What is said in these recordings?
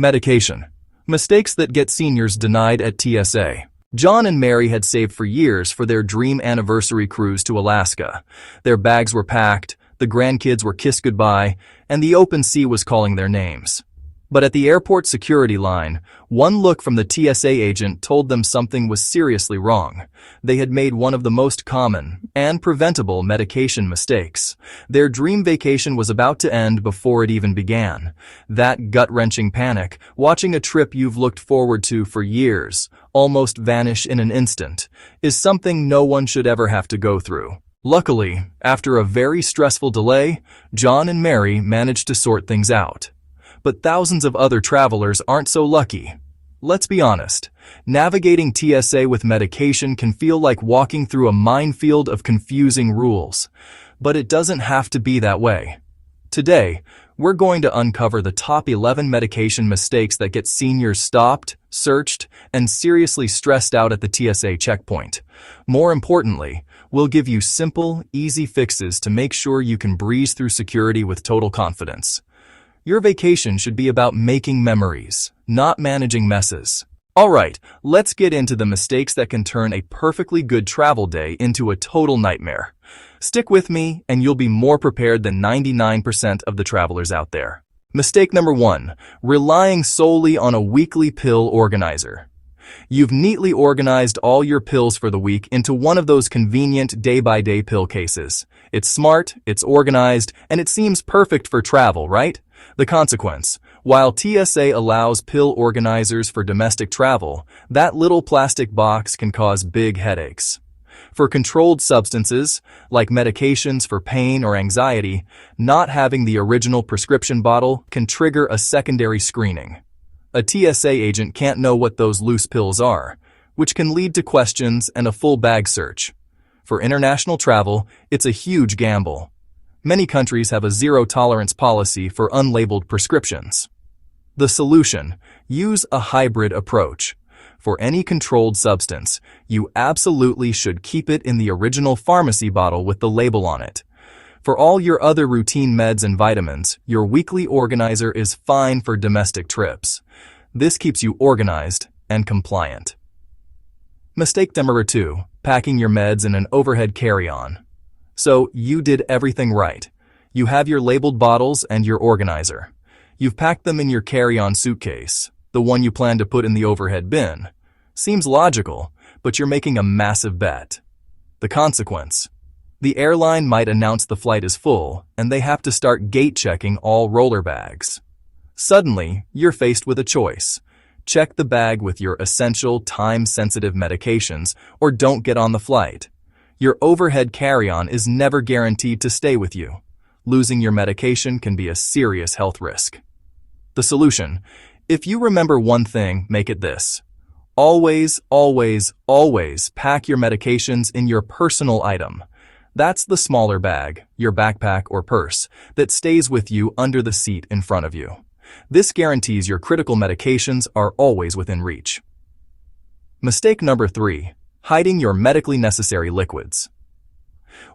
Medication. Mistakes that get seniors denied at TSA. John and Mary had saved for years for their dream anniversary cruise to Alaska. Their bags were packed, the grandkids were kissed goodbye, and the open sea was calling their names. But at the airport security line, one look from the TSA agent told them something was seriously wrong. They had made one of the most common and preventable medication mistakes. Their dream vacation was about to end before it even began. That gut-wrenching panic, watching a trip you've looked forward to for years almost vanish in an instant, is something no one should ever have to go through. Luckily, after a very stressful delay, John and Mary managed to sort things out. But thousands of other travelers aren't so lucky. Let's be honest, navigating TSA with medication can feel like walking through a minefield of confusing rules. But it doesn't have to be that way. Today, we're going to uncover the top 11 medication mistakes that get seniors stopped, searched, and seriously stressed out at the TSA checkpoint. More importantly, we'll give you simple, easy fixes to make sure you can breeze through security with total confidence. Your vacation should be about making memories, not managing messes. Alright, let's get into the mistakes that can turn a perfectly good travel day into a total nightmare. Stick with me and you'll be more prepared than 99% of the travelers out there. Mistake number 1, relying solely on a weekly pill organizer. You've neatly organized all your pills for the week into one of those convenient day-by-day pill cases. It's smart, it's organized, and it seems perfect for travel, right? The consequence: while TSA allows pill organizers for domestic travel, that little plastic box can cause big headaches. For controlled substances, like medications for pain or anxiety, not having the original prescription bottle can trigger a secondary screening. A TSA agent can't know what those loose pills are, which can lead to questions and a full bag search. For international travel, it's a huge gamble. Many countries have a zero-tolerance policy for unlabeled prescriptions. The solution: use a hybrid approach. For any controlled substance, you absolutely should keep it in the original pharmacy bottle with the label on it. For all your other routine meds and vitamins, your weekly organizer is fine for domestic trips. This keeps you organized and compliant. Mistake number 2, packing your meds in an overhead carry-on. So, you did everything right. You have your labeled bottles and your organizer. You've packed them in your carry-on suitcase, the one you plan to put in the overhead bin. Seems logical, but you're making a massive bet. The consequence: the airline might announce the flight is full, and they have to start gate-checking all roller bags. Suddenly, you're faced with a choice. Check the bag with your essential, time-sensitive medications, or don't get on the flight. Your overhead carry-on is never guaranteed to stay with you. Losing your medication can be a serious health risk. The solution: if you remember one thing, make it this. Always, always, always pack your medications in your personal item. That's the smaller bag, your backpack or purse, that stays with you under the seat in front of you. This guarantees your critical medications are always within reach. Mistake number 3, hiding your medically necessary liquids.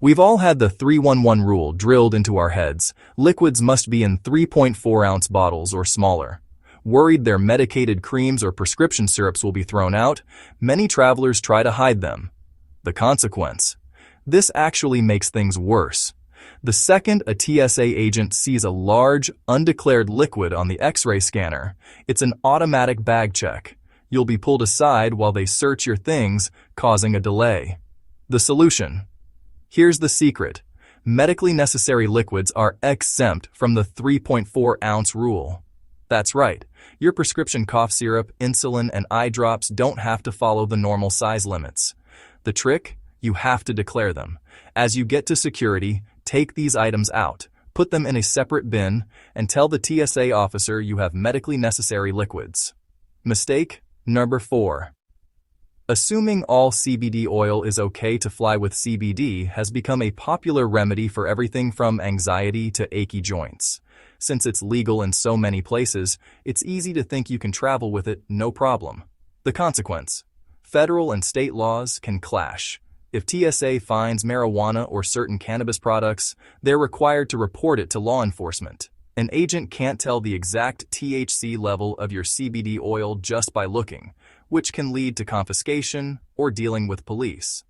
We've all had the 3-1-1 rule drilled into our heads. Liquids must be in 3.4-ounce bottles or smaller. Worried their medicated creams or prescription syrups will be thrown out, many travelers try to hide them. The consequence: this actually makes things worse. The second a TSA agent sees a large, undeclared liquid on the X-ray scanner, it's an automatic bag check. You'll be pulled aside while they search your things, causing a delay. The solution: here's the secret. Medically necessary liquids are exempt from the 3.4-ounce rule. That's right. Your prescription cough syrup, insulin, and eye drops don't have to follow the normal size limits. The trick? You have to declare them. As you get to security, take these items out, put them in a separate bin, and tell the TSA officer you have medically necessary liquids. Mistake number 4. Assuming all CBD oil is okay to fly with CBD has become a popular remedy for everything from anxiety to achy joints. Since it's legal in so many places, it's easy to think you can travel with it no problem. The consequence: federal and state laws can clash. If TSA finds marijuana or certain cannabis products, they're required to report it to law enforcement. An agent can't tell the exact THC level of your CBD oil just by looking, which can lead to confiscation or dealing with police.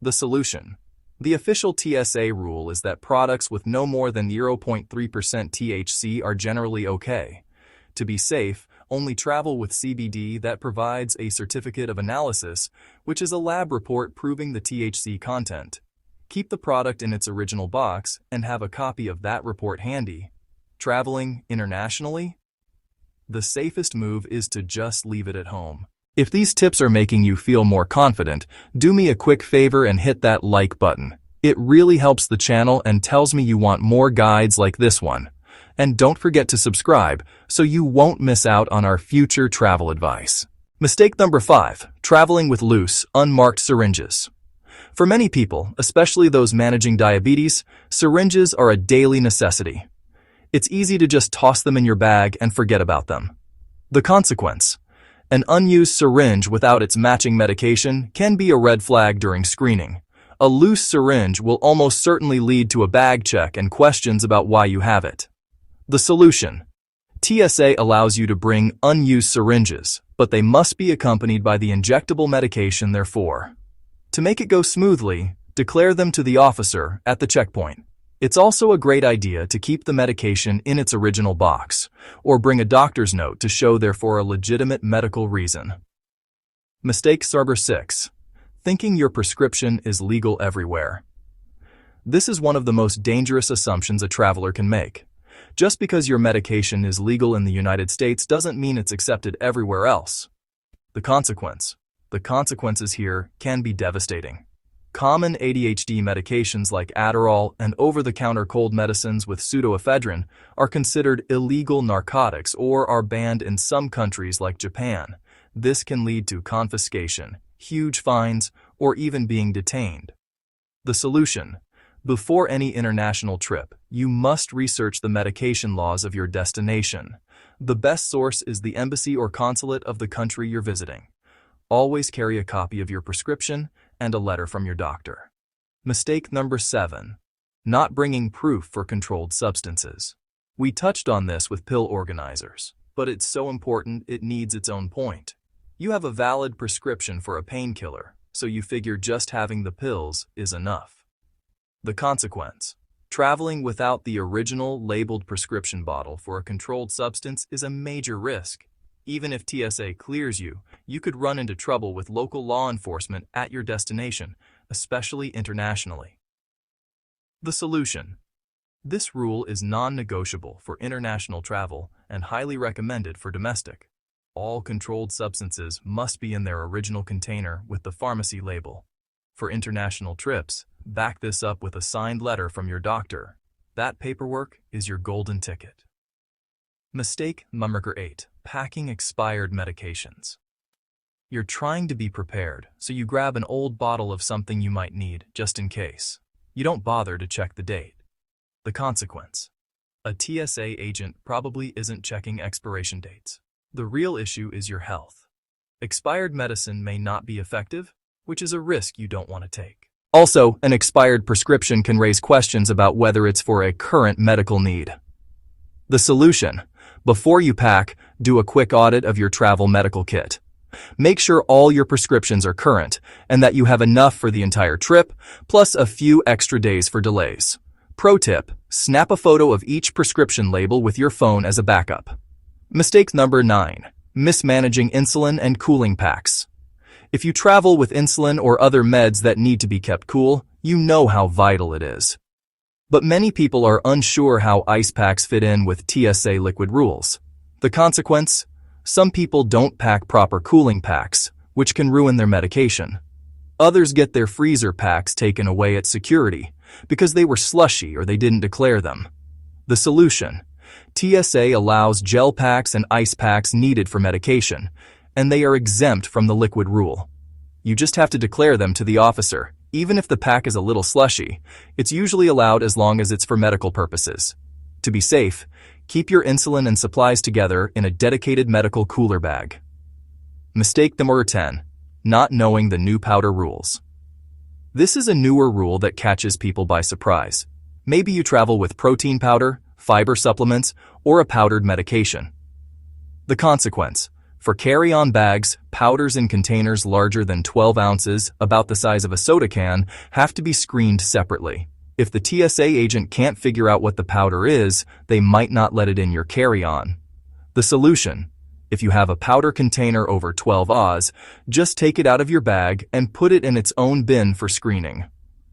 The solution. The official TSA rule is that products with no more than 0.3% THC are generally okay. To be safe, only travel with CBD that provides a certificate of analysis, which is a lab report proving the THC content. Keep the product in its original box and have a copy of that report handy. Traveling internationally? The safest move is to just leave it at home. If these tips are making you feel more confident, do me a quick favor and hit that like button. It really helps the channel and tells me you want more guides like this one. And don't forget to subscribe so you won't miss out on our future travel advice. Mistake number 5, traveling with loose, unmarked syringes. For many people, especially those managing diabetes, syringes are a daily necessity. It's easy to just toss them in your bag and forget about them. The consequence: an unused syringe without its matching medication can be a red flag during screening. A loose syringe will almost certainly lead to a bag check and questions about why you have it. The solution. TSA allows you to bring unused syringes, but they must be accompanied by the injectable medication they're for. To make it go smoothly, declare them to the officer at the checkpoint. It's also a great idea to keep the medication in its original box, or bring a doctor's note to show they're for a legitimate medical reason. Mistake number 6. Thinking your prescription is legal everywhere. This is one of the most dangerous assumptions a traveler can make. Just because your medication is legal in the United States doesn't mean it's accepted everywhere else. The consequences here can be devastating. Common ADHD medications like Adderall and over-the-counter cold medicines with pseudoephedrine are considered illegal narcotics or are banned in some countries like Japan. This can lead to confiscation, huge fines, or even being detained. The solution. Before any international trip, you must research the medication laws of your destination. The best source is the embassy or consulate of the country you're visiting. Always carry a copy of your prescription and a letter from your doctor. Mistake number 7. Not bringing proof for controlled substances. We touched on this with pill organizers, but it's so important it needs its own point. You have a valid prescription for a painkiller, so you figure just having the pills is enough. The consequence. Traveling without the original labeled prescription bottle for a controlled substance is a major risk. Even if TSA clears you, you could run into trouble with local law enforcement at your destination, especially internationally. The solution. This rule is non-negotiable for international travel and highly recommended for domestic. All controlled substances must be in their original container with the pharmacy label. For international trips, back this up with a signed letter from your doctor. That paperwork is your golden ticket. Mistake number 8. Packing expired medications. You're trying to be prepared, so you grab an old bottle of something you might need just in case. You don't bother to check the date. The consequence. A TSA agent probably isn't checking expiration dates. The real issue is your health. Expired medicine may not be effective, which is a risk you don't want to take. Also, an expired prescription can raise questions about whether it's for a current medical need. The solution. Before you pack, do a quick audit of your travel medical kit. Make sure all your prescriptions are current and that you have enough for the entire trip, plus a few extra days for delays. Pro tip, snap a photo of each prescription label with your phone as a backup. Mistake number 9. Mismanaging insulin and cooling packs. If you travel with insulin or other meds that need to be kept cool, you know how vital it is. But many people are unsure how ice packs fit in with TSA liquid rules. The consequence? Some people don't pack proper cooling packs, which can ruin their medication. Others get their freezer packs taken away at security because they were slushy or they didn't declare them. The solution? TSA allows gel packs and ice packs needed for medication, and they are exempt from the liquid rule. You just have to declare them to the officer. Even if the pack is a little slushy, it's usually allowed as long as it's for medical purposes. To be safe, keep your insulin and supplies together in a dedicated medical cooler bag. Mistake number 10. Not knowing the new powder rules. This is a newer rule that catches people by surprise. Maybe you travel with protein powder, fiber supplements, or a powdered medication. The consequence: for carry-on bags, powders in containers larger than 12 ounces, about the size of a soda can, have to be screened separately. If the TSA agent can't figure out what the powder is, they might not let it in your carry-on. The solution: if you have a powder container over 12 Oz, just take it out of your bag and put it in its own bin for screening.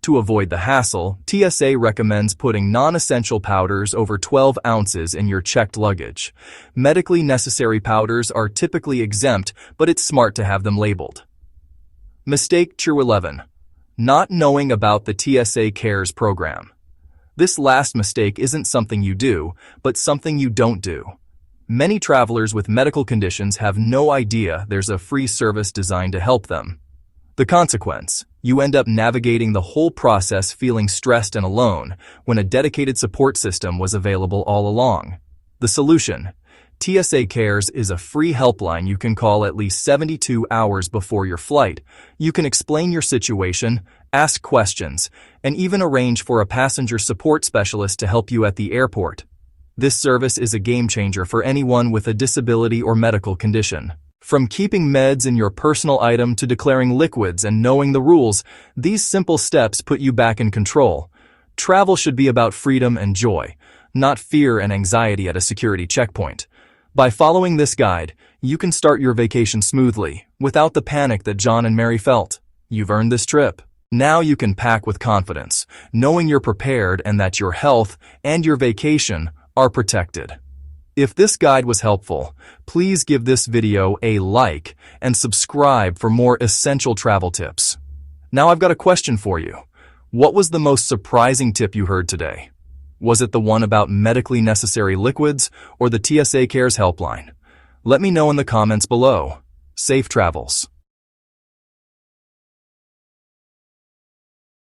To avoid the hassle, TSA recommends putting non-essential powders over 12 ounces in your checked luggage. Medically necessary powders are typically exempt, but it's smart to have them labeled. Mistake 11. Not knowing about the TSA Cares program. This last mistake isn't something you do, but something you don't do. Many travelers with medical conditions have no idea there's a free service designed to help them. The consequence: you end up navigating the whole process feeling stressed and alone when a dedicated support system was available all along. The solution: TSA Cares is a free helpline you can call at least 72 hours before your flight. You can explain your situation, ask questions, and even arrange for a passenger support specialist to help you at the airport. This service is a game changer for anyone with a disability or medical condition. From keeping meds in your personal item to declaring liquids and knowing the rules, these simple steps put you back in control. Travel should be about freedom and joy, not fear and anxiety at a security checkpoint. By following this guide, you can start your vacation smoothly, without the panic that John and Mary felt. You've earned this trip. Now you can pack with confidence, knowing you're prepared and that your health and your vacation are protected. If this guide was helpful, please give this video a like and subscribe for more essential travel tips. Now I've got a question for you. What was the most surprising tip you heard today? Was it the one about medically necessary liquids or the TSA Cares helpline? Let me know in the comments below. Safe travels.